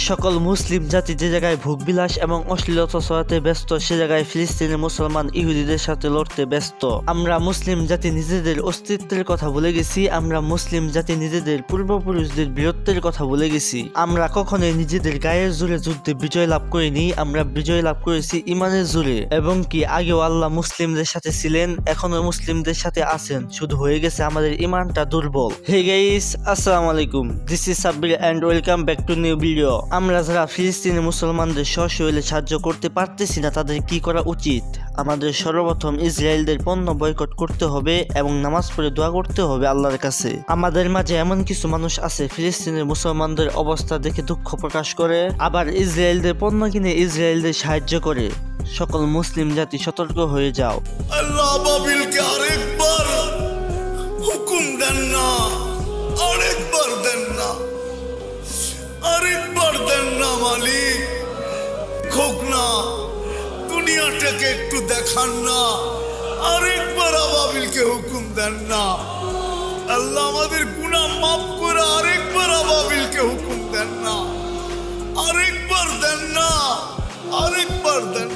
সকল মুসলিম জাতি যে জায়গায় ভোগবিলাস এবং অশ্লীলতা ছড়াতে ব্যস্ত, সে জায়গায় ফিলিস্তিনের মুসলমান ইহুদিদের সাথে লড়তে ব্যস্ত। আমরা মুসলিম জাতি নিজেদের অস্তিত্বের কথা ভুলে গেছি। আমরা মুসলিম জাতি নিজেদের পূর্বপুরুষদের বীরত্বের কথা ভুলে গেছি। আমরা কখনোই নিজেদের গায়ের জোরে যুদ্ধে বিজয় লাভ করিনি। আমরা বিজয় লাভ করেছি ইমানের জোরে। এবং কি আগেও আল্লাহ মুসলিমদের সাথে ছিলেন, এখনো মুসলিমদের সাথে আছেন, শুধু হয়ে গেছে আমাদের ইমানটা দুর্বল। হে গাইস, আসসালামু আলাইকুম, this is Sabbir and welcome back to new video. আমরা যারা ফিলিস্তিনের মুসলমানদের সশরীরে সাহায্য করতে পারতেছি না, তাদের কি করা উচিত? আমাদের সর্বপ্রথম ইসরায়েলদের পণ্য বয়কট করতে হবে এবং নামাজ পড়ে দোয়া করতে হবে আল্লাহর কাছে। আমাদের মাঝে এমন কিছু মানুষ আছে ফিলিস্তিনের মুসলমানদের অবস্থা দেখে দুঃখ প্রকাশ করে, আবার ইসরায়েলদের পণ্য কিনে ইসরায়েলদের সাহায্য করে। সকল মুসলিম জাতি সতর্ক হয়ে যাও। আল্লাহ বাবিলকে আরেকবার হুকুম দেন না, আরেকবার দেন না, আরেকবার দেন না মালিক। খোক না, দুনিয়াটাকে একটু দেখান না, আরেকবার আবাবিলকে হুকুম দেন না। আল্লাহ আমাদের গুনাহ মাফ করে আরেকবার আবাবিলকে হুকুম দেন না, আরেকবার দেন না, আরেকবার দেন